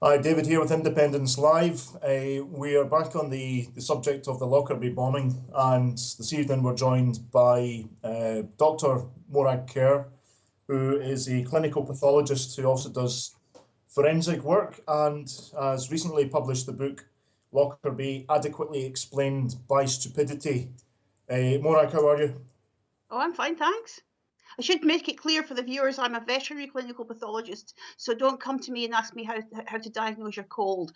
Hi, David here with Independence Live. We are back on the subject of the Lockerbie bombing, and this evening we're joined by Dr. Morag Kerr, who is a clinical pathologist who also does forensic work and has recently published the book Lockerbie Adequately Explained by Stupidity. Morag, how are you? Oh, I'm fine, thanks. I should make it clear for the viewers I'm a veterinary clinical pathologist, so don't come to me and ask me how to diagnose your cold.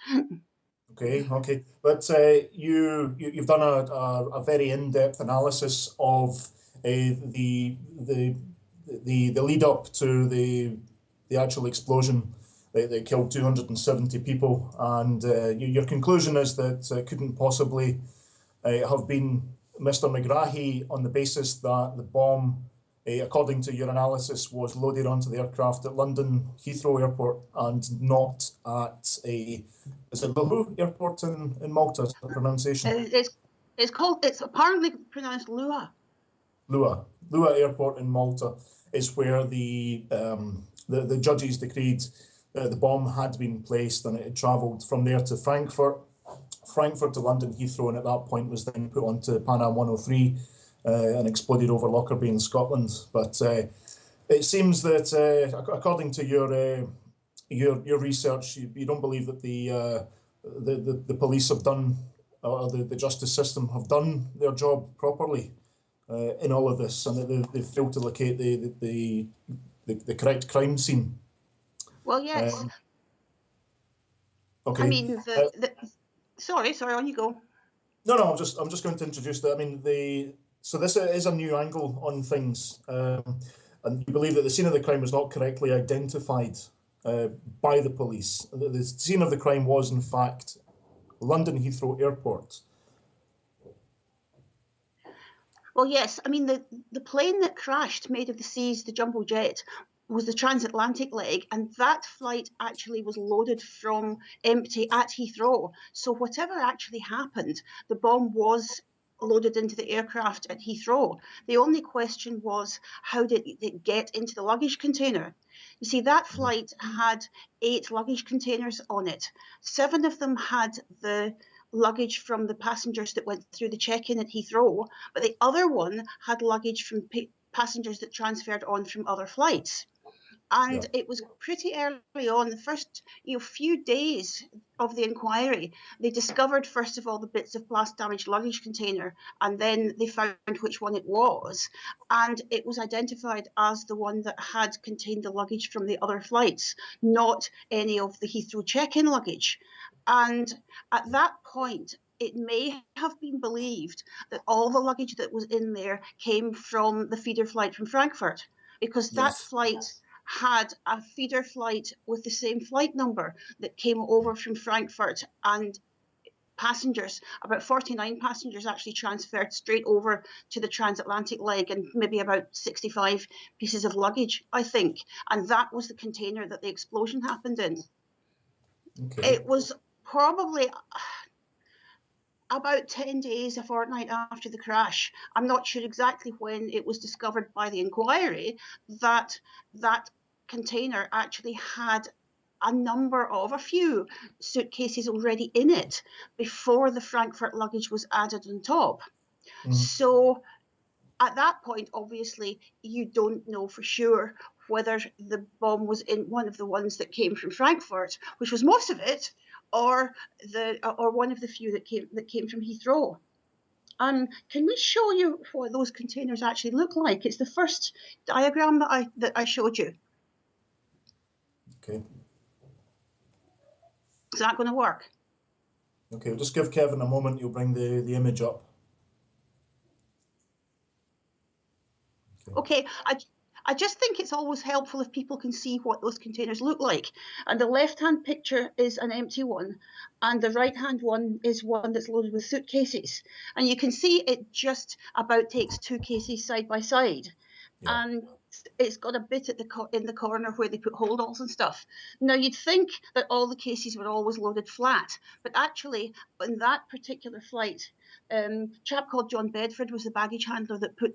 Okay. But you've done a very in-depth analysis of the lead up to the actual explosion that killed 270 people, and your conclusion is that it couldn't possibly have been Mr. McGrahy on the basis that the bomb, according to your analysis, was loaded onto the aircraft at London Heathrow Airport and not at is it Luhu Airport in Malta? Is the pronunciation? It's apparently pronounced Lua. Lua Airport in Malta is where the judges decreed the bomb had been placed, and it had travelled from there to Frankfurt to London Heathrow, and at that point was then put onto Pan Am 103 and exploded over Lockerbie in Scotland. But it seems that, according to your research, you don't believe that the police have done, or the justice system have done their job properly in all of this, and that they've failed to locate the correct crime scene. Well, yes. Okay. I mean, sorry, on you go. No, I'm just going to introduce that. I mean, so this is a new angle on things, and you believe that the scene of the crime was not correctly identified by the police. The scene of the crime was, in fact, London Heathrow Airport. Well, yes. I mean, the plane that crashed, made of the seas, the jumbo jet, was the transatlantic leg, and that flight actually was loaded from empty at Heathrow. So whatever actually happened, the bomb was loaded into the aircraft at Heathrow. The only question was, how did it get into the luggage container? You see, that flight had 8 luggage containers on it. 7 of them had the luggage from the passengers that went through the check-in at Heathrow, but the other one had luggage from passengers that transferred on from other flights. And it was pretty early on, the first few days of the inquiry, they discovered, first of all, the bits of blast damaged luggage container, and then they found which one it was. And it was identified as the one that had contained the luggage from the other flights, not any of the Heathrow check-in luggage. And at that point, it may have been believed that all the luggage that was in there came from the feeder flight from Frankfurt, because that flight had a feeder flight with the same flight number that came over from Frankfurt, and passengers, about 49 passengers, actually transferred straight over to the transatlantic leg, and maybe about 65 pieces of luggage, I think. And that was the container that the explosion happened in. Okay. It was probably about 10 days, a fortnight after the crash. I'm not sure exactly when it was discovered by the inquiry that that container actually had a few suitcases already in it before the Frankfurt luggage was added on top. So at that point, obviously, you don't know for sure whether the bomb was in one of the ones that came from Frankfurt, which was most of it, or one of the few that came from Heathrow. Can we show you what those containers actually look like? It's the first diagram that I showed you. Okay. Is that going to work? Okay, we'll just give Kevin a moment. You'll bring the image up. Okay. I just think it's always helpful if people can see what those containers look like. And the left-hand picture is an empty one, and the right-hand one is one that's loaded with suitcases. And you can see it just about takes 2 cases side by side. Yeah. And it's got a bit in the corner where they put holdalls and stuff. Now, you'd think that all the cases were always loaded flat, but actually, in that particular flight, a chap called John Bedford was the baggage handler that put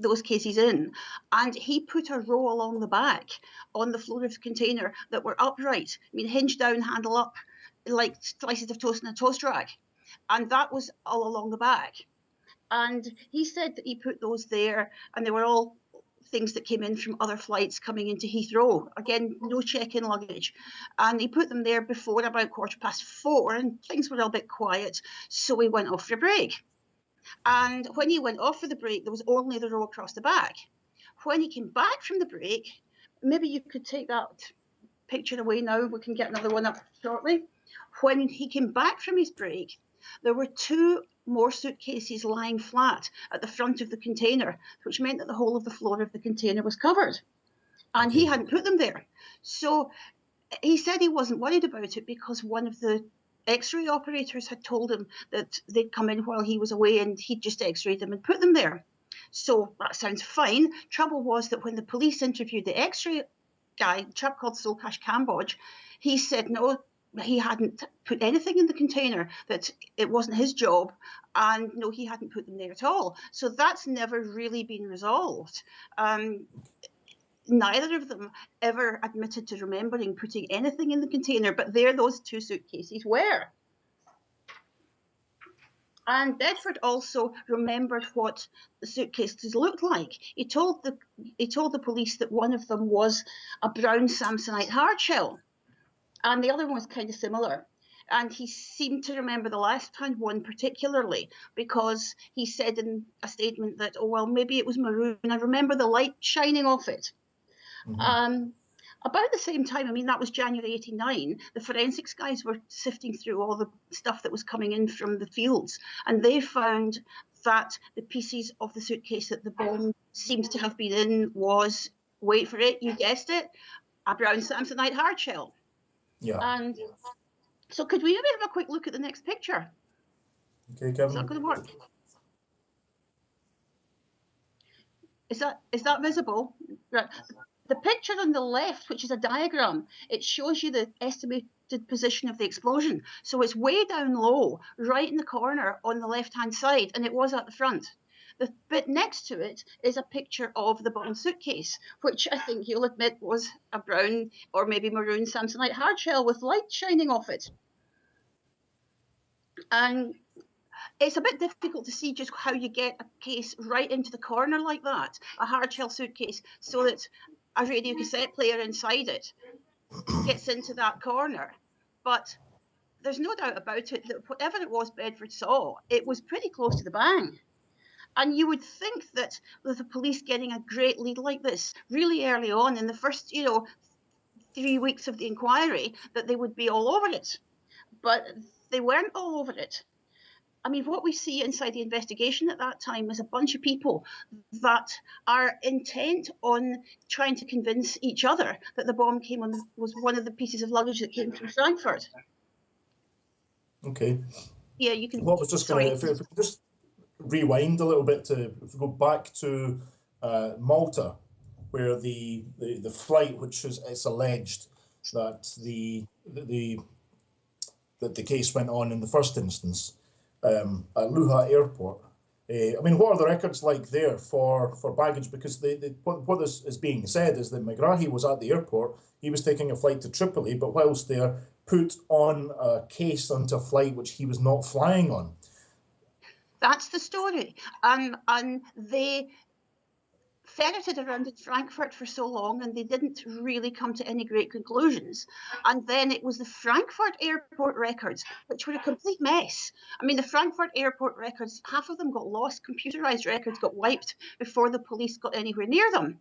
those cases in, and he put a row along the back on the floor of the container that were upright. I mean, hinge down, handle up, like slices of toast in a toast rack. And that was all along the back. And he said that he put those there, and they were all things that came in from other flights coming into Heathrow. Again, no check-in luggage. And he put them there before about 4:15, and things were a bit quiet, so he went off for a break. And when he went off for the break, there was only the row across the back. When he came back from the break, maybe you could take that picture away now. We can get another one up shortly. When he came back from his break, there were 2 more suitcases lying flat at the front of the container, which meant that the whole of the floor of the container was covered. And he hadn't put them there. So he said he wasn't worried about it because one of the X-ray operators had told him that they'd come in while he was away and he'd just X-rayed them and put them there. So that sounds fine. Trouble was that when the police interviewed the X-ray guy, a chap called Solkash Kambodge, he said no, he hadn't put anything in the container, that it wasn't his job, and no, he hadn't put them there at all. So that's never really been resolved. Neither of them ever admitted to remembering putting anything in the container, but there those 2 suitcases were. And Bedford also remembered what the suitcases looked like. He told the police that one of them was a brown Samsonite hardshell, and the other one was kind of similar. And he seemed to remember the left-hand one particularly because he said in a statement that, oh, well, maybe it was maroon. I remember the light shining off it. About the same time, I mean, that was January 89, the forensics guys were sifting through all the stuff that was coming in from the fields, and they found that the pieces of the suitcase that the bomb seems to have been in was, wait for it, you guessed it, a brown Samsonite hardshell. Yeah. And so could we maybe have a quick look at the next picture? Okay, Kevin. Is that going to work? Is that visible? Right. The picture on the left, which is a diagram, it shows you the estimated position of the explosion. So it's way down low, right in the corner on the left-hand side, and it was at the front. The bit next to it is a picture of the bomb suitcase, which I think you'll admit was a brown or maybe maroon Samsonite hardshell with light shining off it. And it's a bit difficult to see just how you get a case right into the corner like that, a hardshell suitcase, so that a radio cassette player inside it gets into that corner. But there's no doubt about it that whatever it was Bedford saw, it was pretty close to the bang. And you would think that with the police getting a great lead like this really early on in the first, 3 weeks of the inquiry, that they would be all over it. But they weren't all over it. I mean, what we see inside the investigation at that time is a bunch of people that are intent on trying to convince each other that the bomb was one of the pieces of luggage that came from Frankfurt. Okay. Yeah, you can. Well, I was just going to, if we could just rewind a little bit if we go back to Malta, where the flight, which is, it's alleged that the case went on in the first instance. At Luha Airport. I mean, what are the records like there for baggage? Because what is being said is that Megrahi was at the airport, he was taking a flight to Tripoli, but whilst there, put on a case onto a flight which he was not flying on. That's the story. And they ferreted around in Frankfurt for so long and they didn't really come to any great conclusions. And then it was the Frankfurt airport records, which were a complete mess. I mean, the Frankfurt airport records, half of them got lost, computerized records got wiped before the police got anywhere near them.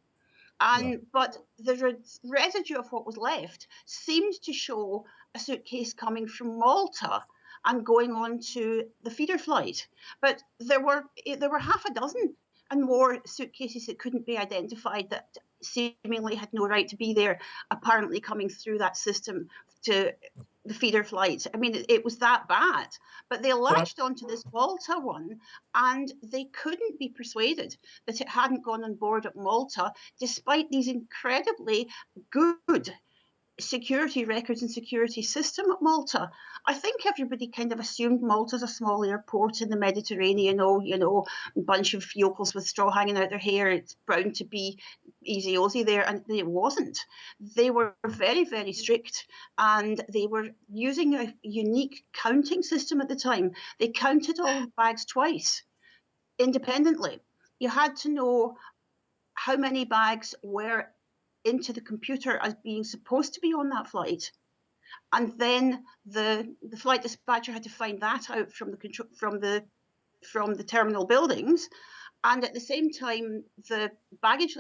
But the residue of what was left seemed to show a suitcase coming from Malta and going on to the feeder flight. But there were half a dozen and more suitcases that couldn't be identified that seemingly had no right to be there, apparently coming through that system to the feeder flight. I mean, it was that bad. But they latched onto this Malta one, and they couldn't be persuaded that it hadn't gone on board at Malta, despite these incredibly good security records and security system at Malta. I think everybody kind of assumed Malta's a small airport in the Mediterranean, a bunch of yokels with straw hanging out their hair. It's bound to be easy Aussie there, and it wasn't. They were very, very strict, and they were using a unique counting system at the time. They counted all the bags twice, independently. You had to know how many bags were into the computer as being supposed to be on that flight, and then the flight dispatcher had to find that out from the terminal buildings, and at the same time the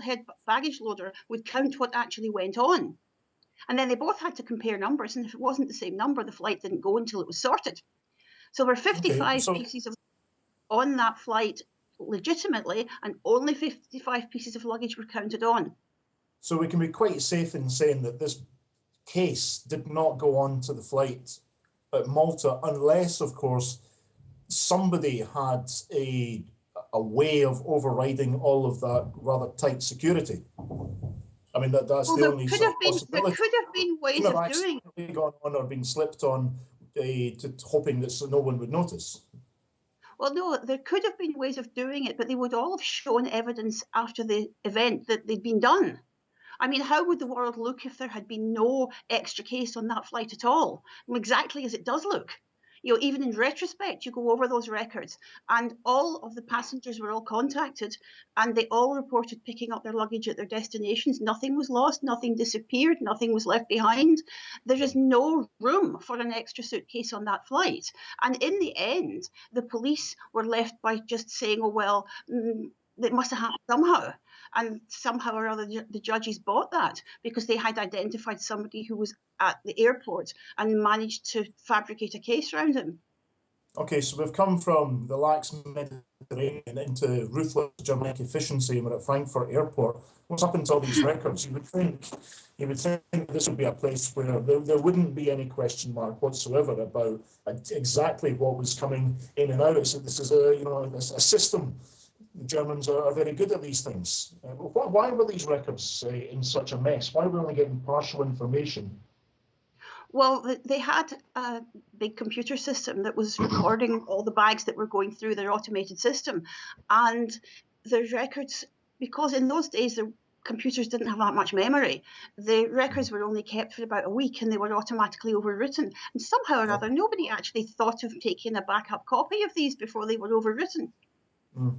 head baggage loader would count what actually went on, and then they both had to compare numbers, and if it wasn't the same number, the flight didn't go until it was sorted. So there were 55 pieces of on that flight legitimately, and only 55 pieces of luggage were counted on. So we can be quite safe in saying that this case did not go on to the flight at Malta, unless, of course, somebody had a way of overriding all of that rather tight security. I mean, that's the only possibility. There could have been ways of doing it. Gone on or been slipped on, hoping that no one would notice. Well, no, there could have been ways of doing it, but they would all have shown evidence after the event that they'd been done. I mean, how would the world look if there had been no extra case on that flight at all? Well, exactly as it does look. Even in retrospect, you go over those records, and all of the passengers were all contacted, and they all reported picking up their luggage at their destinations. Nothing was lost, nothing disappeared, nothing was left behind. There is no room for an extra suitcase on that flight. And in the end, the police were left by just saying, oh, well, it must have happened somehow. And somehow or other, the judges bought that because they had identified somebody who was at the airport and managed to fabricate a case around him. Okay, so we've come from the lax Mediterranean into ruthless Germanic efficiency, and we're at Frankfurt Airport. What's happened to all these records? You would think this would be a place where there wouldn't be any question mark whatsoever about exactly what was coming in and out. So this is a system. The Germans are very good at these things. Why were these records in such a mess? Why were we only getting partial information? Well, they had a big computer system that was recording all the bags that were going through their automated system. And the records, because in those days the computers didn't have that much memory, the records were only kept for about a week and they were automatically overwritten. And somehow or other, nobody actually thought of taking a backup copy of these before they were overwritten. Mm.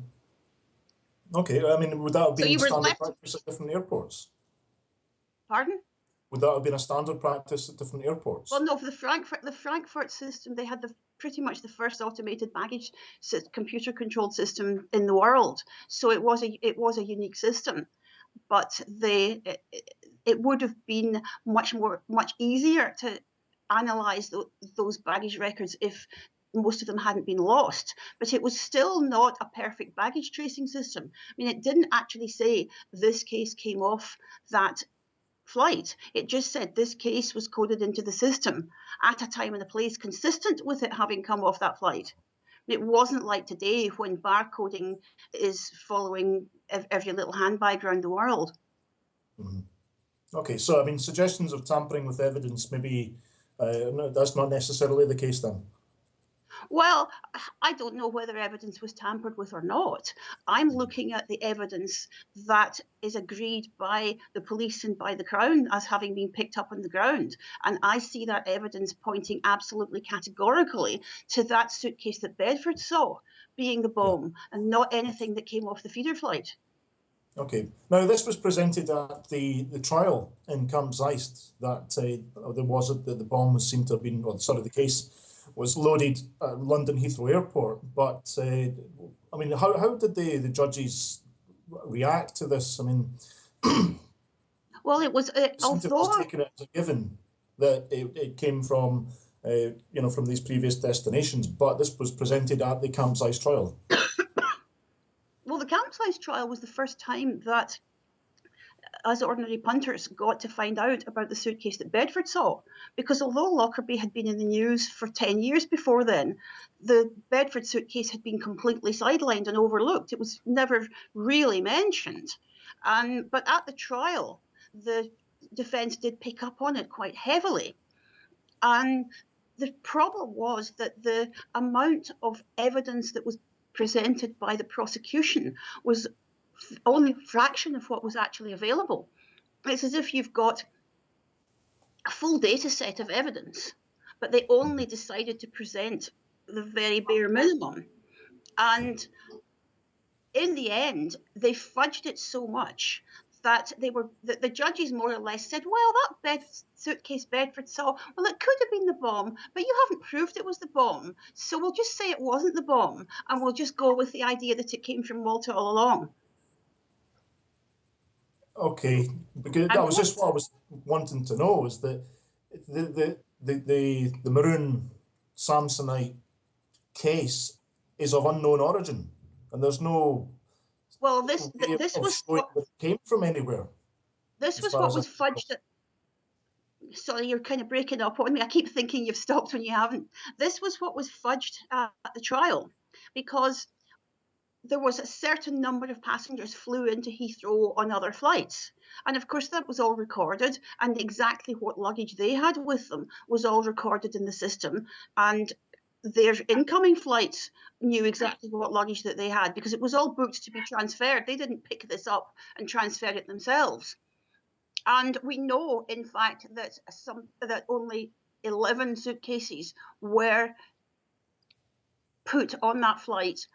Okay, I mean, would that have been standard practice at different airports? Pardon? Would that have been a standard practice at different airports? Well, no, for the Frankfurt system, they had pretty much the first automated baggage computer-controlled system in the world. So it was a unique system, but it would have been much easier to analyze those baggage records if most of them hadn't been lost. But it was still not a perfect baggage tracing system. I mean, it didn't actually say this case came off that flight. It just said this case was coded into the system at a time and a place consistent with it having come off that flight. It wasn't like today when barcoding is following every little handbag around the world. Mm-hmm. Okay, so I mean, suggestions of tampering with evidence, maybe that's not necessarily the case then. Well, I don't know whether evidence was tampered with or not. I'm looking at the evidence that is agreed by the police and by the Crown as having been picked up on the ground. And I see that evidence pointing absolutely categorically to that suitcase that Bedford saw being the bomb, and not anything that came off the feeder flight. Okay. Now, this was presented at the trial in Camp Zeist, that the bomb was seemed to have been, the case was loaded at London Heathrow Airport. But I mean, how did the judges react to this? I mean, well, it was taken as a given that it came from from these previous destinations, but this was presented at the Camp Zeist trial. Well, the Camp Zeist trial was the first time that us ordinary punters got to find out about the suitcase that Bedford saw, because although Lockerbie had been in the news for 10 years before then, the Bedford suitcase had been completely sidelined and overlooked. It was never really mentioned. But at the trial, the defence did pick up on it quite heavily. And the problem was that the amount of evidence that was presented by the prosecution was only a fraction of what was actually available. It's as if you've got a full data set of evidence, but they only decided to present the very bare minimum. And in the end, they fudged it so much that the judges more or less said, well, that suitcase Bedford saw, well, it could have been the bomb, but you haven't proved it was the bomb. So we'll just say it wasn't the bomb, and we'll just go with the idea that it came from Malta all along. Okay, because that was just what I was wanting to know, is that the maroon Samsonite case is of unknown origin, and there's no this was what it came from anywhere. This was what was fudged. Sorry, you're kind of breaking up on me. I keep thinking you've stopped when you haven't. This was what was fudged at the trial, because there was a certain number of passengers flew into Heathrow on other flights. And of course, that was all recorded, and exactly what luggage they had with them was all recorded in the system. And their incoming flights knew exactly what luggage that they had, because it was all booked to be transferred. They didn't pick this up and transfer it themselves. And we know, in fact, that only 11 suitcases were put on that flight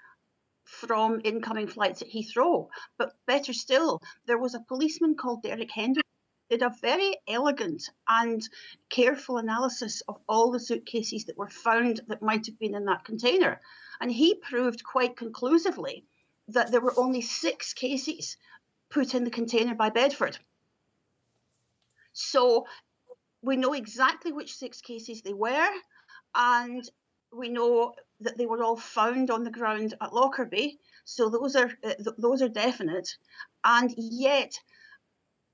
from incoming flights at Heathrow. But better still, there was a policeman called Derek Henderson who did a very elegant and careful analysis of all the suitcases that were found that might have been in that container. And he proved quite conclusively that there were only 6 cases put in the container by Bedford. So we know exactly which 6 cases they were, and we know that they were all found on the ground at Lockerbie, so those are definite. And yet,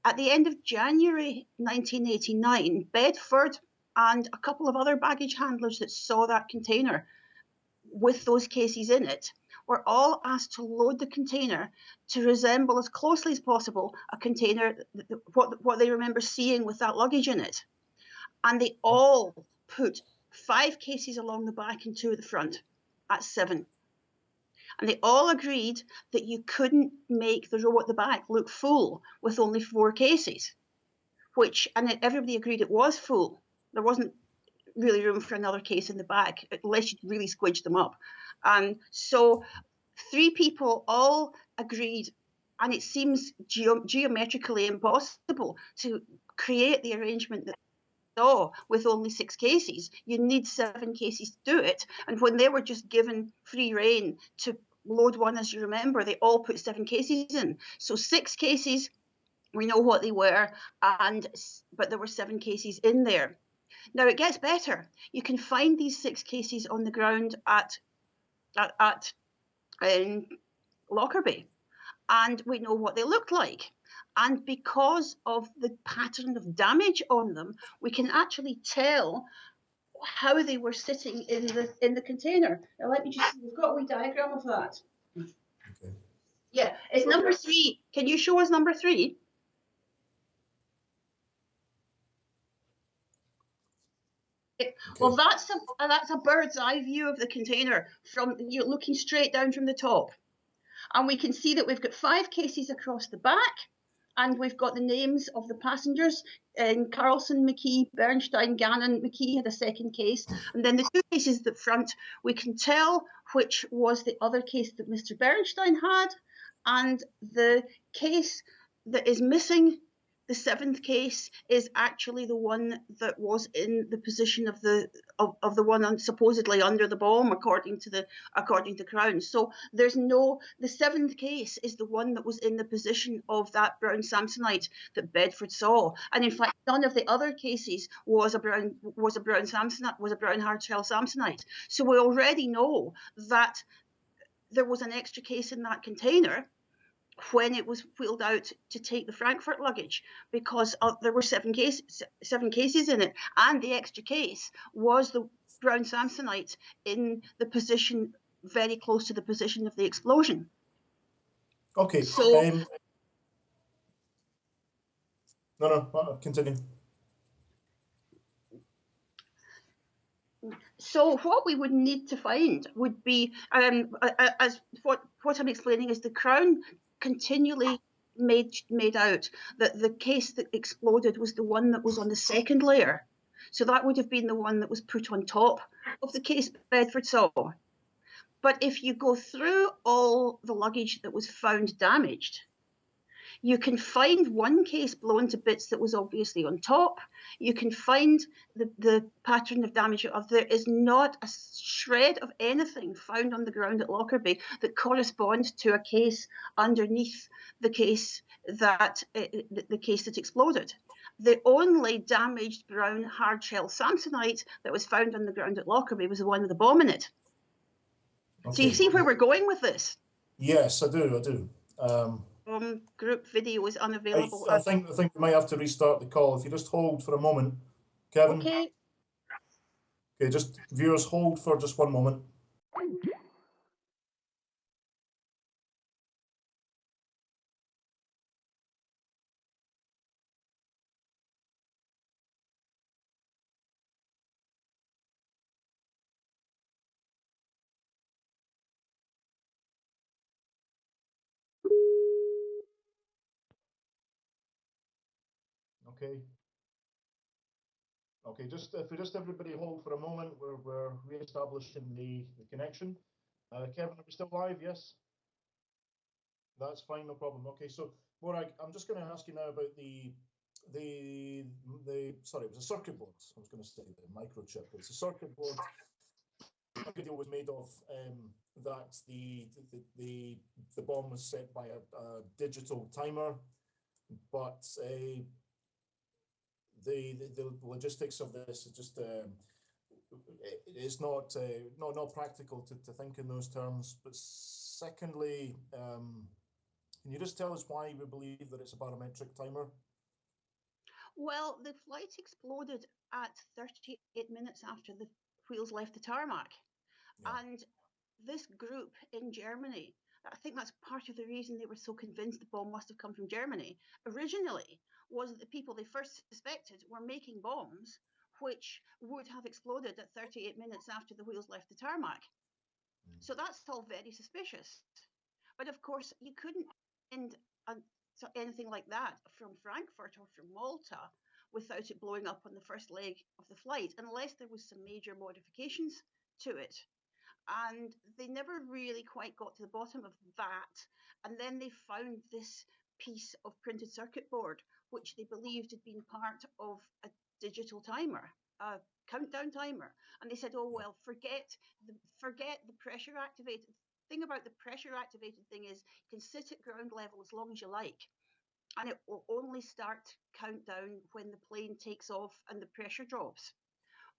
at the end of January 1989, Bedford and a couple of other baggage handlers that saw that container with those cases in it were all asked to load the container to resemble as closely as possible a container, what they remember seeing with that luggage in it. And they all put 5 cases along the back and 2 at the front at 7. And they all agreed that you couldn't make the row at the back look full with only 4 cases, and everybody agreed it was full. There wasn't really room for another case in the back unless you really squidged them up. And so 3 people all agreed, and it seems geometrically impossible to create the arrangement that with only 6 cases. You need 7 cases to do it. And when they were just given free rein to load one, as you remember, they all put 7 cases in. So 6 cases, we know what they were, but there were 7 cases in there. Now it gets better. You can find these 6 cases on the ground at Lockerbie, and we know what they looked like. And because of the pattern of damage on them, we can actually tell how they were sitting in the container. Now let me just, we've got a wee diagram of that. Okay. Yeah, it's number 3. Can you show us number 3? Okay. Well, that's a bird's eye view of the container from looking straight down from the top. And we can see that we've got 5 cases across the back, and we've got the names of the passengers in Carlson, McKee, Bernstein, Gannon. McKee had a second case. And then the 2 cases at the front, we can tell which was the other case that Mr. Bernstein had. And the case that is missing, the 7th case, is actually the one that was in the position of the one supposedly under the bomb, according to Crown. So the 7th case is the one that was in the position of that brown Samsonite that Bedford saw. And in fact, none of the other cases was a brown hardshell Samsonite. So we already know that there was an extra case in that container when it was wheeled out to take the Frankfurt luggage, because there were 7 cases in it, and the extra case was the brown Samsonite in the position very close to the position of the explosion. Okay. So No, continue. So what we would need to find would be, as what I'm explaining is the Crown continually made out that the case that exploded was the one that was on the second layer. So that would have been the one that was put on top of the case Bedford saw. But if you go through all the luggage that was found damaged, you can find one case blown to bits that was obviously on top. You can find the pattern of damage of there is not a shred of anything found on the ground at Lockerbie that corresponds to a case underneath the case that exploded. The only damaged brown hard shell Samsonite that was found on the ground at Lockerbie was the one with the bomb in it. Okay. So you see where we're going with this? Yes, I do. Group video is unavailable. I think we might have to restart the call. If you just hold for a moment, Kevin. Okay. Okay, just viewers hold for just one moment. Okay. Okay, if we just everybody hold for a moment, we're re-establishing the connection. Kevin, are we still live? Yes. That's fine, no problem. Okay, so Morag, I'm just going to ask you now about the sorry, it was a circuit board. I was going to say the microchip. It's a circuit board. A video was made of that the bomb was set by a digital timer, but the logistics of this is just it's not practical to think in those terms. But secondly, can you just tell us why we believe that it's a barometric timer? Well, the flight exploded at 38 minutes after the wheels left the tarmac. Yeah. And this group in Germany, I think that's part of the reason they were so convinced the bomb must have come from Germany, originally, was that the people they first suspected were making bombs which would have exploded at 38 minutes after the wheels left the tarmac. So that's all very suspicious. But of course, you couldn't find anything like that from Frankfurt or from Malta without it blowing up on the first leg of the flight, unless there was some major modifications to it. And they never really quite got to the bottom of that. And then they found this piece of printed circuit board, which they believed had been part of a digital timer, a countdown timer. And they said, oh, well, forget the pressure activated. The thing about the pressure activated thing is you can sit at ground level as long as you like. And it will only start countdown when the plane takes off and the pressure drops.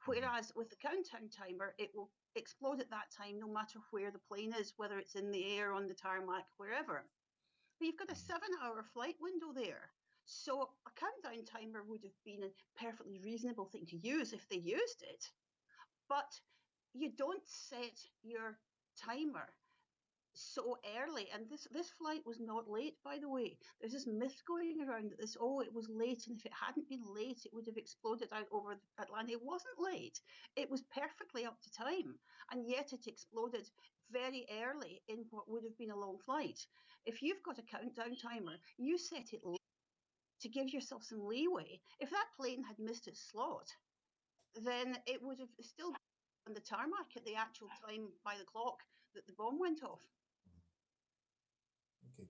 Whereas with the countdown timer, it will explode at that time, no matter where the plane is, whether it's in the air, on the tarmac, wherever. But you've got a 7-hour flight window there. So a countdown timer would have been a perfectly reasonable thing to use if they used it. But you don't set your timer so early, and this flight was not late, by the way. There's this myth going around that it was late, and if it hadn't been late, it would have exploded out over the Atlantic. It wasn't late. It was perfectly up to time, and yet it exploded very early in what would have been a long flight. If you've got a countdown timer, you set it late to give yourself some leeway. If that plane had missed its slot, then it would have still been on the tarmac at the actual time by the clock that the bomb went off. Okay.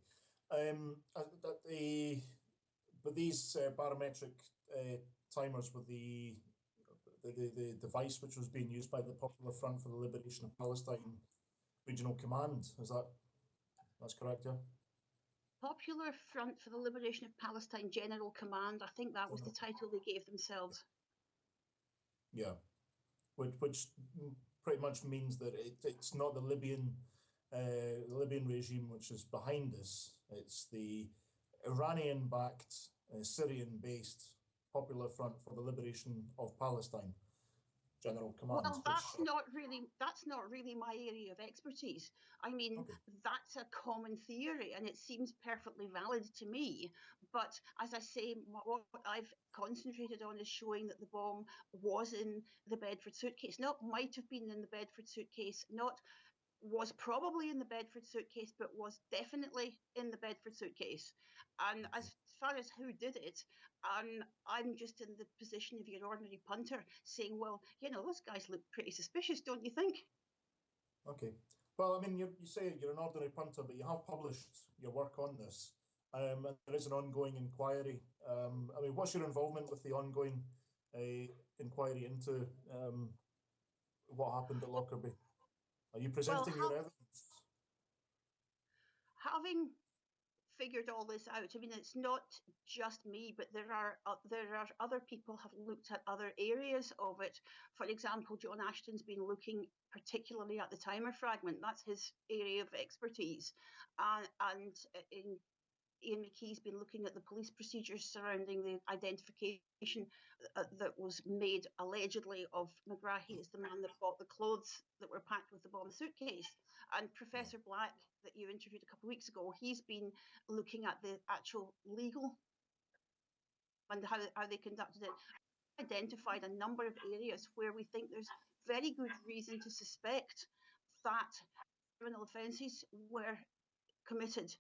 But these barometric timers with the device which was being used by the Popular Front for the Liberation of Palestine Regional Command, that's correct, yeah? Popular Front for the Liberation of Palestine General Command, I think that was the title they gave themselves. Yeah, which pretty much means that it's not the Libyan regime which is behind this. It's the Iranian-backed, Syrian-based Popular Front for the Liberation of Palestine. general command. Well, that's not really my area of expertise. I mean, Okay. that's a common theory, and it seems perfectly valid to me. But as I say, what I've concentrated on is showing that the bomb was in the Bedford suitcase, not might have been in the Bedford suitcase, not was probably in the Bedford suitcase, but was definitely in the Bedford suitcase. And as far as who did it, I'm just in the position of your ordinary punter saying, well, you know, those guys look pretty suspicious, don't you think? Okay. Well, I mean, you say you're an ordinary punter, but you have published your work on this. And there is an ongoing inquiry. I mean, what's your involvement with the ongoing inquiry into what happened at Lockerbie? Are you Well, presenting your evidence? having figured all this out, I mean, it's not just me, but there are other people have looked at other areas of it. For example, John Ashton's been looking particularly at the timer fragment. That's his area of expertise, and in Ian McKee's been looking at the police procedures surrounding the identification that was made allegedly of McGrahy as the man that bought the clothes that were packed with the bomb suitcase. And Professor Black, that you interviewed a couple of weeks ago, he's been looking at the actual legal and how they conducted it. Identified a number of areas where we think there's very good reason to suspect that criminal offences were committed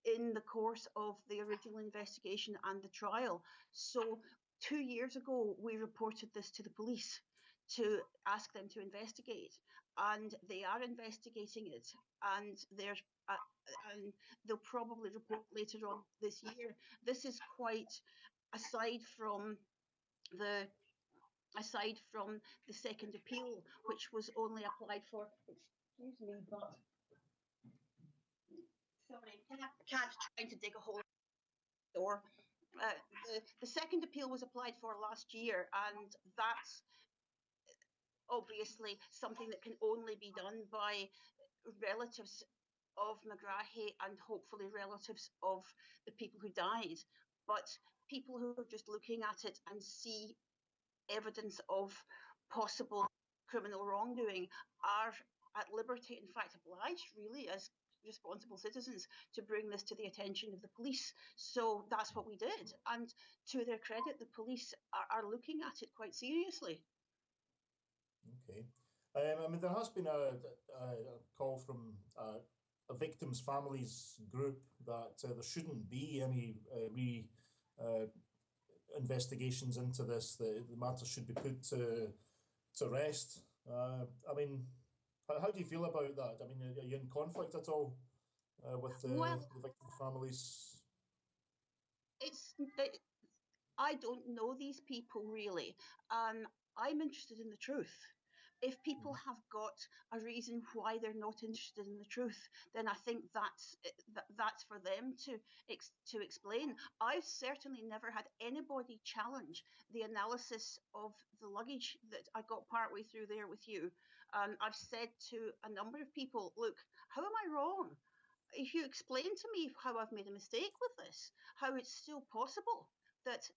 in the course of the original investigation and the trial. So 2 years ago, we reported this to the police to ask them to investigate, and they are investigating it, and and they'll probably report later on this year. This is quite aside from the second appeal, which was only applied for. Excuse me, but sorry, cat's trying to dig a hole in the door. The second appeal was applied for last year, and that's obviously something that can only be done by relatives of McGrahy and hopefully relatives of the people who died. But people who are just looking at it and see evidence of possible criminal wrongdoing are at liberty, in fact obliged really as responsible citizens, to bring this to the attention of the police. So that's what we did, and to their credit, the police are looking at it quite seriously. Okay. I mean, there has been a call from a victim's families group that there shouldn't be any investigations into this. The matter should be put to rest. I mean, how do you feel about that? I mean, are you in conflict at all with Well, the victim families? I don't know these people really. I'm interested in the truth. If people have got a reason why they're not interested in the truth, then I think that's for them to explain. I've certainly never had anybody challenge the analysis of the luggage that I got partway through there with you. I've said to a number of people, look, how am I wrong? If you explain to me how I've made a mistake with this, how it's still possible that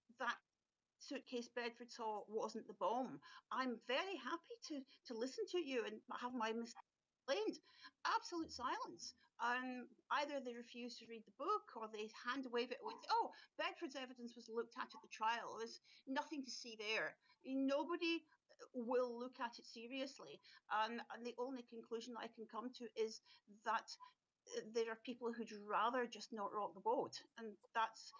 suitcase Bedford saw wasn't the bomb, I'm very happy to listen to you and have my mistake explained. Absolute silence. Either they refuse to read the book or they hand wave it away. Oh, Bedford's evidence was looked at the trial. There's nothing to see there. Nobody will look at it seriously. And the only conclusion I can come to is that there are people who'd rather just not rock the boat. And that's,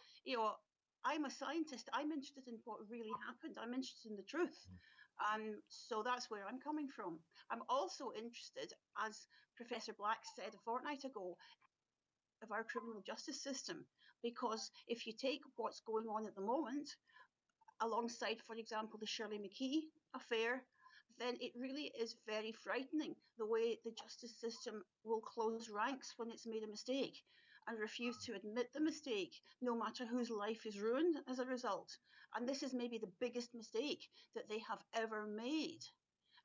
I'm a scientist. I'm interested in what really happened. I'm interested in the truth. So that's where I'm coming from. I'm also interested, as Professor Black said a fortnight ago, of our criminal justice system. Because if you take what's going on at the moment, alongside, for example, the Shirley McKee affair, then it really is very frightening the way the justice system will close ranks when it's made a mistake and refuse to admit the mistake, no matter whose life is ruined as a result. And this is maybe the biggest mistake that they have ever made.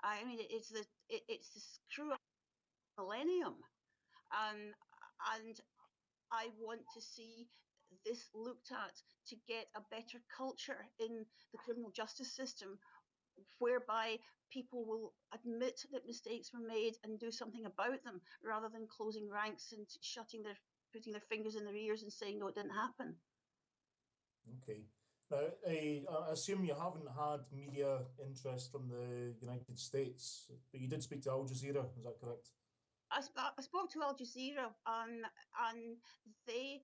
I mean, it's the screw up millennium, and I want to see this looked at to get a better culture in the criminal justice system whereby people will admit that mistakes were made and do something about them, rather than closing ranks and putting their fingers in their ears and saying, no, it didn't happen. Okay. Now, I assume you haven't had media interest from the United States, but you did speak to Al Jazeera, is that correct? I spoke to Al Jazeera, and they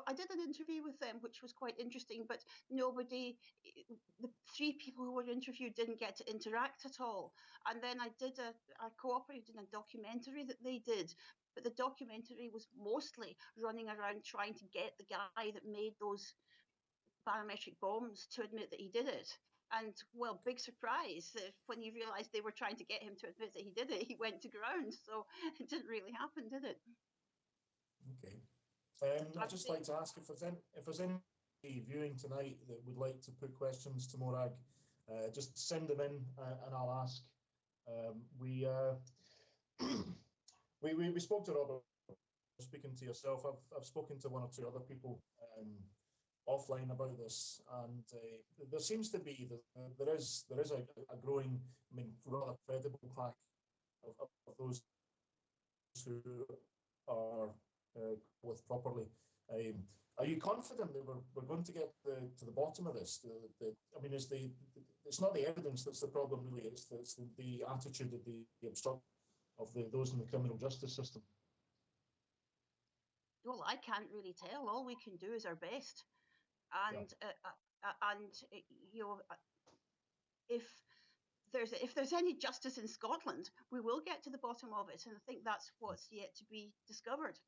I did an interview with them, which was quite interesting, but the 3 people who were interviewed didn't get to interact at all. And then I cooperated in a documentary that they did, but the documentary was mostly running around trying to get the guy that made those barometric bombs to admit that he did it. And, well, big surprise, when you realised they were trying to get him to admit that he did it, he went to ground. So it didn't really happen, did it? Okay. I'd just like to ask if there's any viewing tonight that would like to put questions to Morag, just send them in and I'll ask. We spoke to Robert, speaking to yourself. I've spoken to 1 or 2 other people offline about this, and there seems to be there is a growing, rather credible pack of those who are with properly. Are you confident that we're going to get to the bottom of this? It's not the evidence that's the problem, really. It's the attitude of the obstruction of those in the criminal justice system. Well, I can't really tell. All we can do is our best, and if there's any justice in Scotland, we will get to the bottom of it, and I think that's what's yet to be discovered.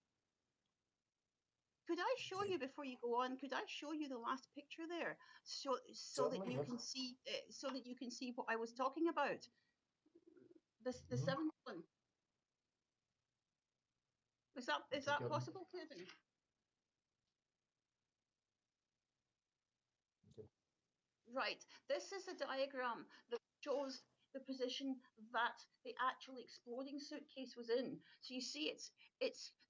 Could I show you, before you go on? Could I show you the last picture there, so that you can see what I was talking about? The 7th one. Is that possible, Kevin? Okay. Right. This is a diagram that shows the position that the actual exploding suitcase was in. So you see, it's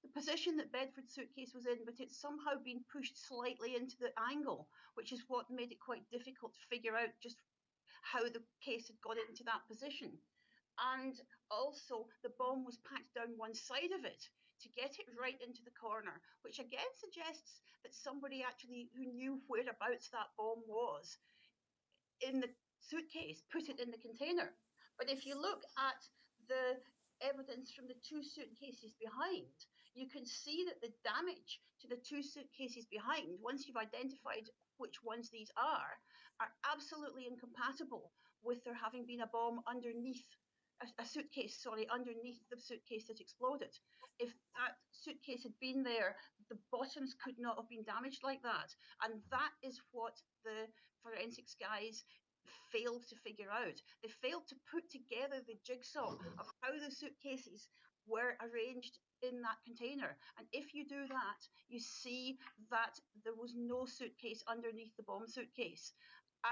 the position that Bedford's suitcase was in, but it's somehow been pushed slightly into the angle, which is what made it quite difficult to figure out just how the case had got into that position. And also, the bomb was packed down one side of it to get it right into the corner, which again suggests that somebody actually who knew whereabouts that bomb was in the suitcase put it in the container. But if you look at the evidence from the 2 suitcases behind, you can see that the damage to the 2 suitcases behind, once you've identified which ones these are absolutely incompatible with there having been a bomb underneath underneath the suitcase that exploded. If that suitcase had been there, the bottoms could not have been damaged like that. And that is what the forensics guys failed to figure out. They failed to put together the jigsaw of how the suitcases were arranged in that container. And if you do that, you see that there was no suitcase underneath the bomb suitcase.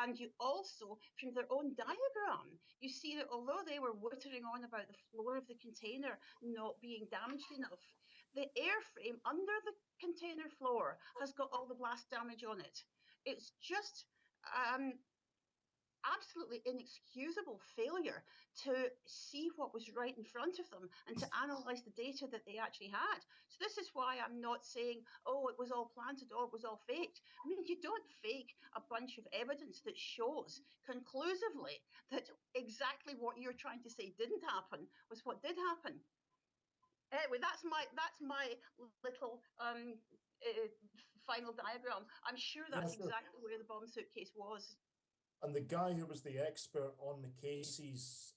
And you also, from their own diagram, you see that although they were wittering on about the floor of the container not being damaged enough, the airframe under the container floor has got all the blast damage on it. It's just absolutely inexcusable failure to see what was right in front of them and to analyse the data that they actually had. So this is why I'm not saying, oh, it was all planted or it was all faked. I mean, you don't fake a bunch of evidence that shows conclusively that exactly what you're trying to say didn't happen was what did happen. Anyway, that's my little final diagram. I'm sure that's exactly where the bomb suitcase was. And the guy who was the expert on the cases,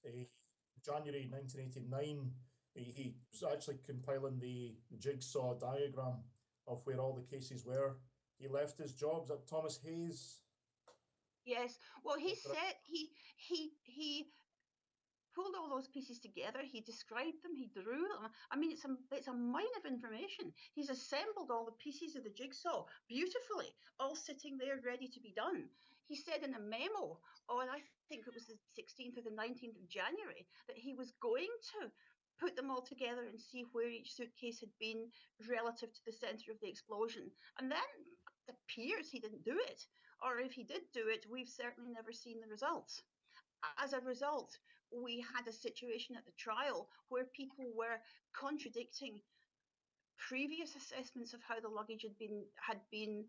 January 1989, he was actually compiling the jigsaw diagram of where all the cases were. He left his jobs at Thomas Hayes. Yes, well, he said he pulled all those pieces together. He described them. He drew them. I mean, it's a mine of information. He's assembled all the pieces of the jigsaw beautifully, all sitting there ready to be done. He said in a memo on, I think it was the 16th or the 19th of January, that he was going to put them all together and see where each suitcase had been relative to the centre of the explosion. And then it appears he didn't do it. or if he did do it, we've certainly never seen the results. As a result, we had a situation at the trial where people were contradicting previous assessments of how the luggage had been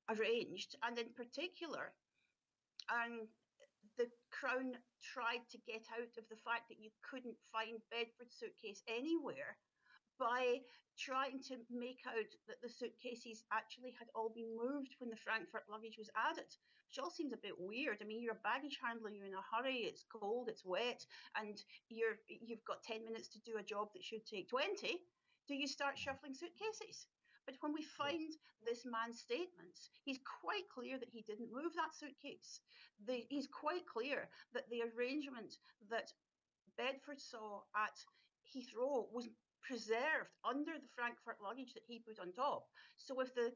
arranged, and in particular, the Crown tried to get out of the fact that you couldn't find Bedford's suitcase anywhere by trying to make out that the suitcases actually had all been moved when the Frankfurt luggage was added, which all seems a bit weird. I mean, you're a baggage handler, you're in a hurry, it's cold, it's wet, and you've got 10 minutes to do a job that should take 20. Do you start shuffling suitcases? But when we find this man's statements, he's quite clear that he didn't move that suitcase. He's quite clear that the arrangement that Bedford saw at Heathrow was preserved under the Frankfurt luggage that he put on top. So if the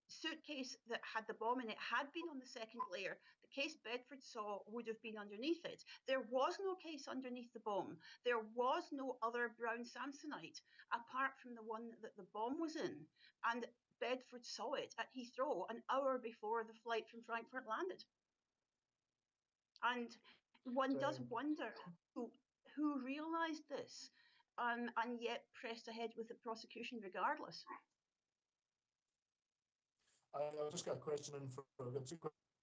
suitcase that had the bomb in it had been on the second layer, the case Bedford saw would have been underneath it. There was no case underneath the bomb. There was no other brown Samsonite apart from the one that the bomb was in. And Bedford saw it at Heathrow an hour before the flight from Frankfurt landed. And one does wonder who realised this and yet pressed ahead with the prosecution regardless. I've just got a question in for two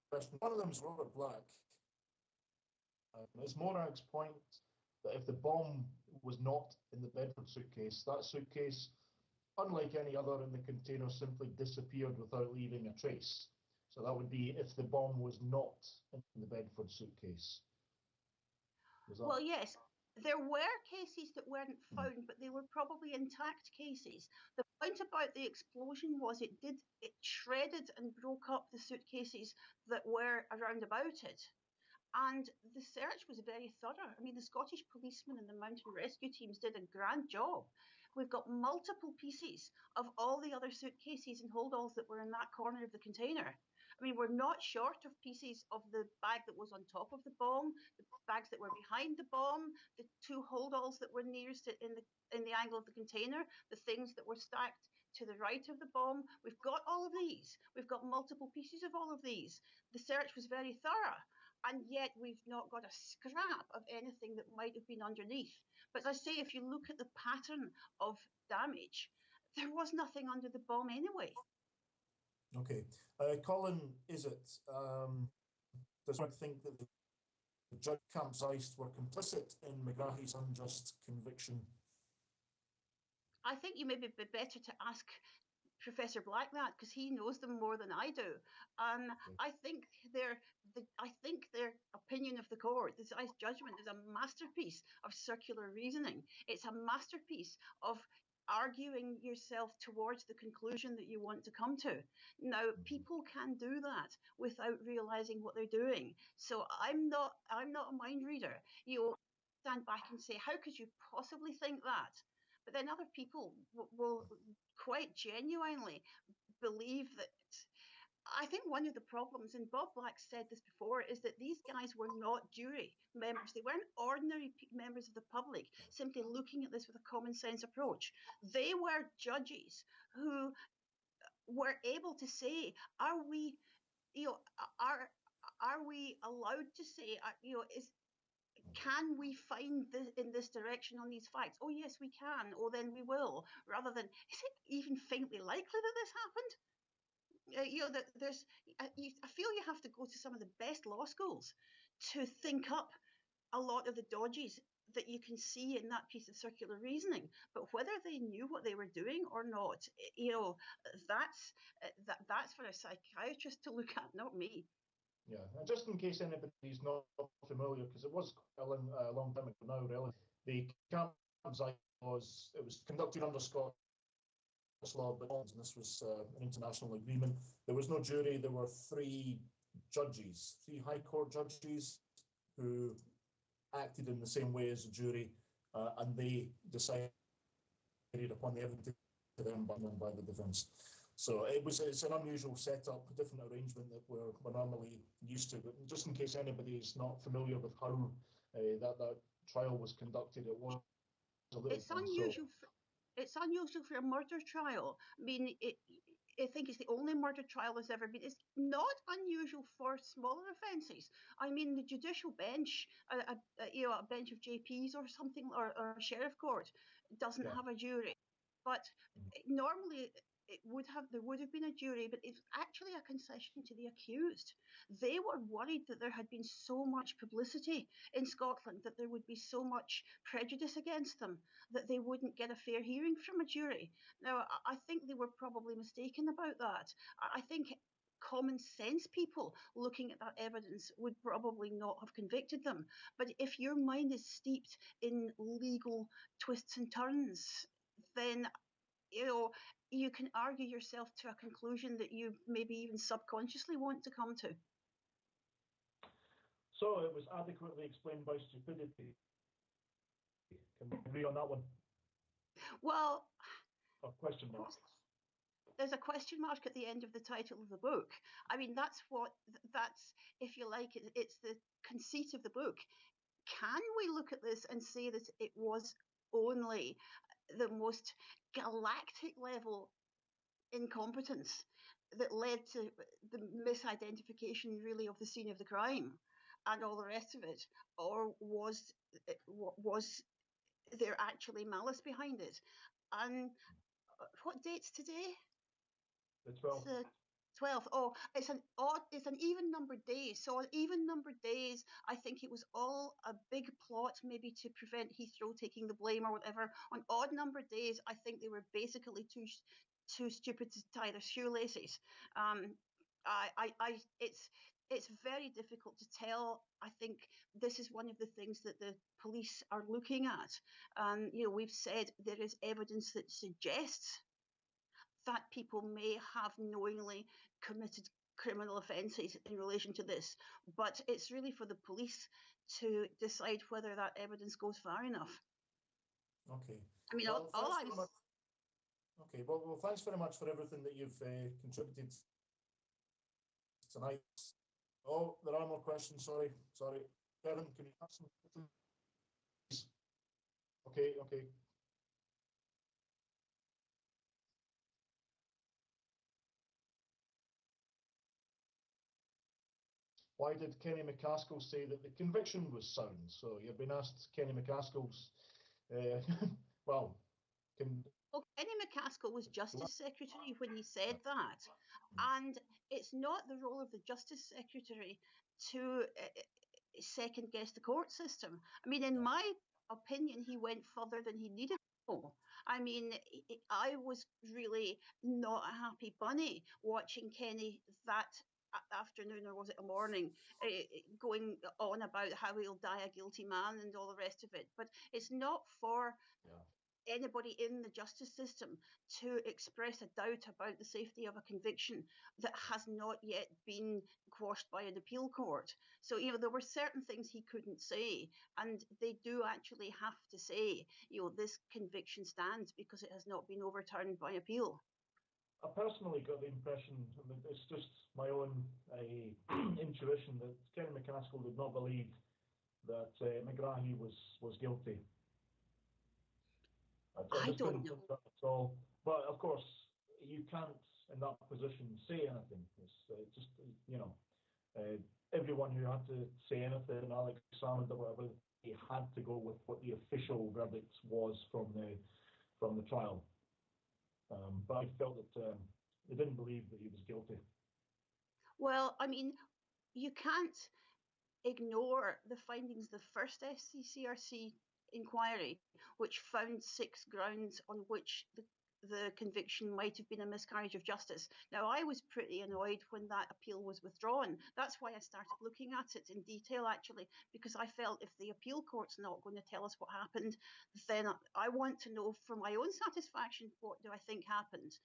questions. One of them is Robert Black. Is Morag's point that if the bomb was not in the Bedford suitcase, that suitcase, unlike any other in the container, simply disappeared without leaving a trace? So that would be if the bomb was not in the Bedford suitcase. Well, yes, there were cases that weren't found, but they were probably intact cases. The point about the explosion was it shredded and broke up the suitcases that were around about it. And the search was very thorough. I mean, the Scottish policemen and the mountain rescue teams did a grand job. We've got multiple pieces of all the other suitcases and holdalls that were in that corner of the container. I mean, we're not short of pieces of the bag that was on top of the bomb, the bags that were behind the bomb, the two holdalls that were nearest it in the angle of the container, the things that were stacked to the right of the bomb. We've got all of these. We've got multiple pieces of all of these. The search was very thorough, and yet we've not got a scrap of anything that might have been underneath. But as I say, if you look at the pattern of damage, there was nothing under the bomb anyway. Okay. Colin, is it? Does one think that the judge Camp Zeist were complicit in McGrahy's unjust conviction? I think you maybe be better to ask Professor Black that, because he knows them more than I do. Okay. I think their opinion of the court, the Zeist judgment, is a masterpiece of circular reasoning. It's a masterpiece of arguing yourself towards the conclusion that you want to come to. Now, people can do that without realizing what they're doing. So I'm not a mind reader. You stand back and say, how could you possibly think that? But then other people will quite genuinely believe that. I think one of the problems, and Bob Black said this before, is that these guys were not jury members. They weren't ordinary members of the public simply looking at this with a common sense approach. They were judges who were able to say, are we allowed to say, can we find this in this direction on these facts? Oh, yes, we can. Oh, then we will. Rather than, is it even faintly likely that this happened? I feel you have to go to some of the best law schools to think up a lot of the dodges that you can see in that piece of circular reasoning. But whether they knew what they were doing or not, that's for a psychiatrist to look at, not me. Yeah, and just in case anybody's not familiar, because it was a long time ago now, really, the Camp Zeist was conducted under Scottish law, but this was an international agreement. There was no jury. There were three High Court judges who acted in the same way as the jury, and they decided upon the evidence to them by the defence. So it's an unusual setup, a different arrangement that we're normally used to. But just in case anybody is not familiar with how that trial was conducted, it was a little. It's unusual. It's unusual for a murder trial. I mean, I think it's the only murder trial there's ever been. It's not unusual for smaller offences. I mean, the judicial bench, a bench of JPs or something, or a sheriff court, doesn't have a jury. But normally there would have been a jury, but it's actually a concession to the accused. They were worried that there had been so much publicity in Scotland, that there would be so much prejudice against them, that they wouldn't get a fair hearing from a jury. Now, I think they were probably mistaken about that. I think common sense people looking at that evidence would probably not have convicted them. But if your mind is steeped in legal twists and turns, then you can argue yourself to a conclusion that you maybe even subconsciously want to come to. So it was adequately explained by stupidity. Can we agree on that one? Well, a question mark. There's a question mark at the end of the title of the book. I mean, that's, if you like, it's the conceit of the book. Can we look at this and say that it was only the most galactic level incompetence that led to the misidentification, really, of the scene of the crime and all the rest of it? Or was there actually malice behind it? And what date's today? The 12th. The 12th. Oh, it's an even numbered day. So on even numbered days, I think it was all a big plot, maybe to prevent Heathrow taking the blame or whatever. On odd numbered days, I think they were basically too stupid to tie their shoelaces. It's very difficult to tell. I think this is one of the things that the police are looking at. We've said there is evidence that suggests that people may have knowingly committed criminal offences in relation to this, but it's really for the police to decide whether that evidence goes far enough. Okay. I mean, well, thanks very much for everything that you've contributed tonight. Oh, there are more questions. Sorry. Kevin, can you have some, please? Okay. Why did Kenny McCaskill say that the conviction was sound? So you've been asked Kenny McCaskill's, Kenny McCaskill was Justice Secretary when he said that. And it's not the role of the Justice Secretary to second guess the court system. I mean, in my opinion, he went further than he needed to go. I mean, I was really not a happy bunny watching Kenny that afternoon, or was it a morning, going on about how he'll die a guilty man and all the rest of it. But it's not for anybody in the justice system to express a doubt about the safety of a conviction that has not yet been quashed by an appeal court. So, there were certain things he couldn't say, and they do actually have to say, this conviction stands because it has not been overturned by appeal. I personally got the impression, it's just my own intuition, that Kenny McCaskill did not believe that McGrahy was guilty. I don't know that at all. But of course, you can't in that position say anything. It's just everyone who had to say anything, Alex Salmond or whatever, they had to go with what the official verdict was from the trial. But I felt that they didn't believe that he was guilty. Well, I mean, you can't ignore the findings of the first SCCRC inquiry, which found 6 grounds on which the conviction might have been a miscarriage of justice. Now, I was pretty annoyed when that appeal was withdrawn. That's why I started looking at it in detail, actually, because I felt if the appeal court's not going to tell us what happened, then I want to know for my own satisfaction, what do I think happened?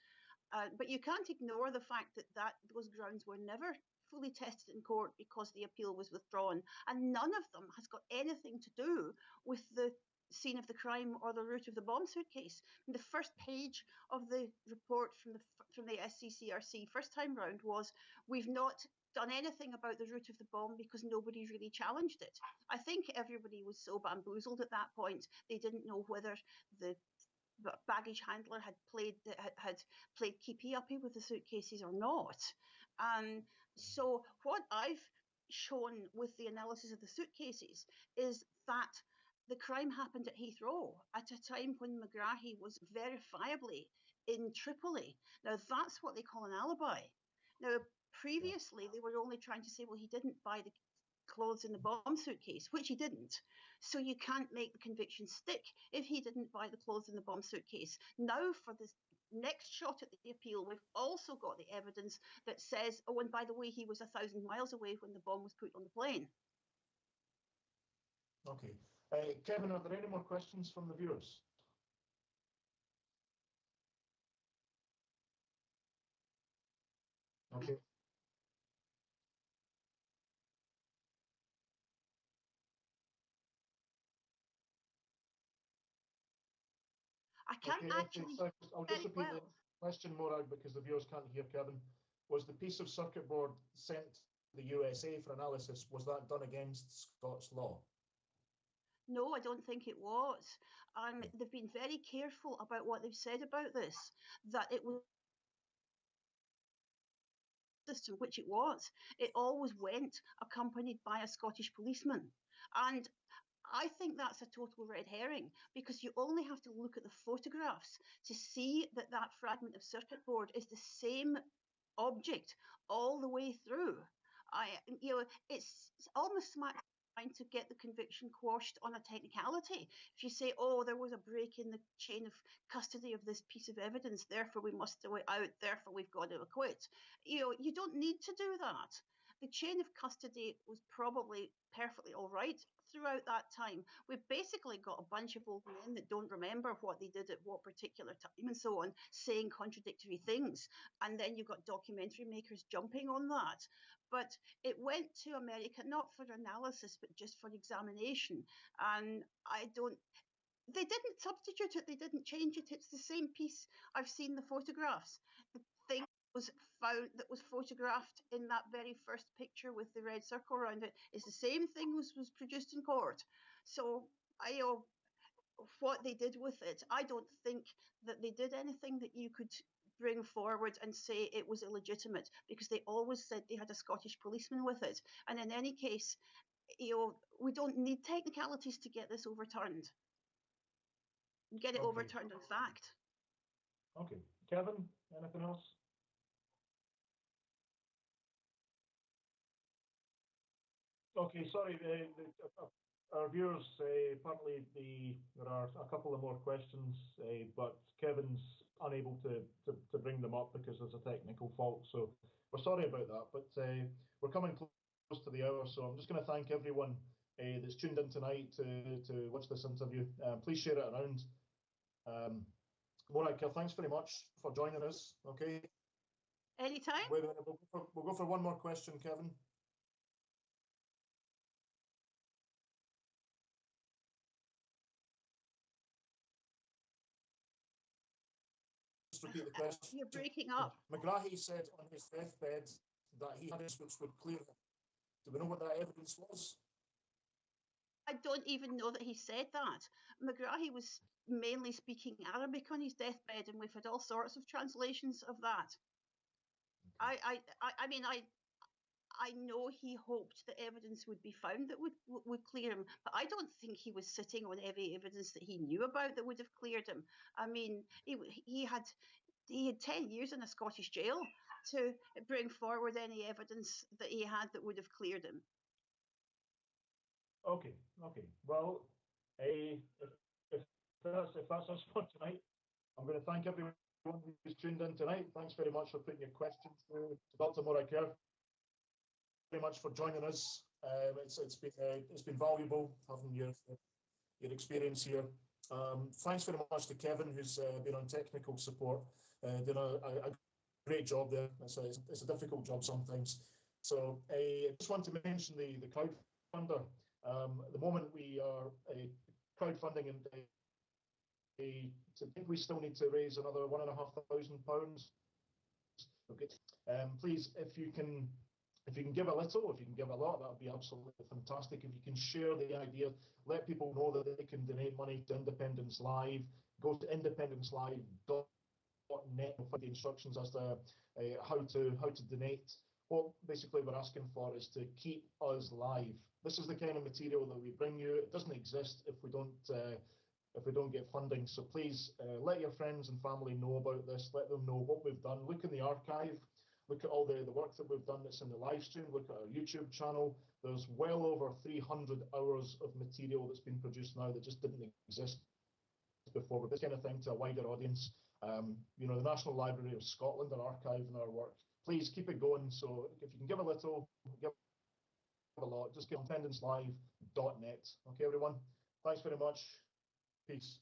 But you can't ignore the fact that those grounds were never fully tested in court because the appeal was withdrawn, and none of them has got anything to do with the scene of the crime or the route of the bomb suitcase. And the first page of the report from the SCCRC first time round was, we've not done anything about the route of the bomb because nobody really challenged it. I think everybody was so bamboozled at that point, they didn't know whether the baggage handler had played keepy-uppy with the suitcases or not. And so what I've shown with the analysis of the suitcases is that the crime happened at Heathrow at a time when McGrahy was verifiably in Tripoli. Now, that's what they call an alibi. Now, previously, they were only trying to say, well, he didn't buy the clothes in the bomb suitcase, which he didn't. So you can't make the conviction stick if he didn't buy the clothes in the bomb suitcase. Now, for the next shot at the appeal, we've also got the evidence that says, oh, and by the way, he was 1,000 miles away when the bomb was put on the plane. Okay. Kevin, are there any more questions from the viewers? Okay. I can't actually. So I'll just repeat the question, Morag, because the viewers can't hear Kevin. Was the piece of circuit board sent to the USA for analysis? Was that done against Scots law? No, I don't think it was. They've been very careful about what they've said about this, that it was system, which it was. It always went accompanied by a Scottish policeman. And I think that's a total red herring, because you only have to look at the photographs to see that that fragment of circuit board is the same object all the way through. It's almost trying to get the conviction quashed on a technicality. If you say, oh, there was a break in the chain of custody of this piece of evidence, therefore we must throw it out, therefore we've got to acquit. You don't need to do that. The chain of custody was probably perfectly all right throughout that time. We've basically got a bunch of old men that don't remember what they did at what particular time and so on, saying contradictory things. And then you've got documentary makers jumping on that. But it went to America, not for analysis, but just for examination. And they didn't substitute it, they didn't change it. It's the same piece. I've seen the photographs. The thing that was photographed in that very first picture with the red circle around it is the same thing was produced in court. So what they did with it, I don't think that they did anything that you could bring forward and say it was illegitimate, because they always said they had a Scottish policeman with it. And in any case, we don't need technicalities to get this overturned. Get it overturned on fact. Okay. Kevin, anything else? Okay, sorry, our viewers, apparently there are a couple of more questions, but Kevin's unable to bring them up because there's a technical fault. So we're sorry about that, but we're coming close to the hour. So I'm just going to thank everyone that's tuned in tonight to watch this interview. Please share it around. Morag, thanks very much for joining us. Okay. Anytime. Wait a minute, we'll go for one more question, Kevin. Just repeat the question. You're breaking up. McGrahy said on his deathbed that he had evidence which would clear him. Do we know what that evidence was? I don't even know that he said that. McGrahy was mainly speaking Arabic on his deathbed, and we've had all sorts of translations of that. Okay. I know he hoped that evidence would be found that would clear him, but I don't think he was sitting on heavy evidence that he knew about that would have cleared him. I mean, he had 10 years in a Scottish jail to bring forward any evidence that he had that would have cleared him. Okay. Well, if that's us for tonight, I'm going to thank everyone who's tuned in tonight. Thanks very much for putting your questions to Dr. Morag Kerr. Very much for joining us. It's been valuable having your experience here. Thanks very much to Kevin, who's been on technical support, doing a great job there. It's a difficult job sometimes. So I just want to mention the crowdfunder. At the moment we are crowdfunding, and I think we still need to raise another £1,500. Okay. Please, if you can If you can give a little, if you can give a lot, that would be absolutely fantastic. If you can share the idea, let people know that they can donate money to Independence Live. Go to independencelive.net and find the instructions as to how to donate. What basically we're asking for is to keep us live. This is the kind of material that we bring you. It doesn't exist if we don't get funding. So please let your friends and family know about this. Let them know what we've done. Look in the archive. Look at all the work that we've done that's in the live stream. Look at our YouTube channel. There's well over 300 hours of material that's been produced now that just didn't exist before. But this kind of thing to a wider audience. The National Library of Scotland are archiving our work. Please keep it going. So if you can give a little, give a lot, just get on independencelive.net. Okay, everyone. Thanks very much. Peace.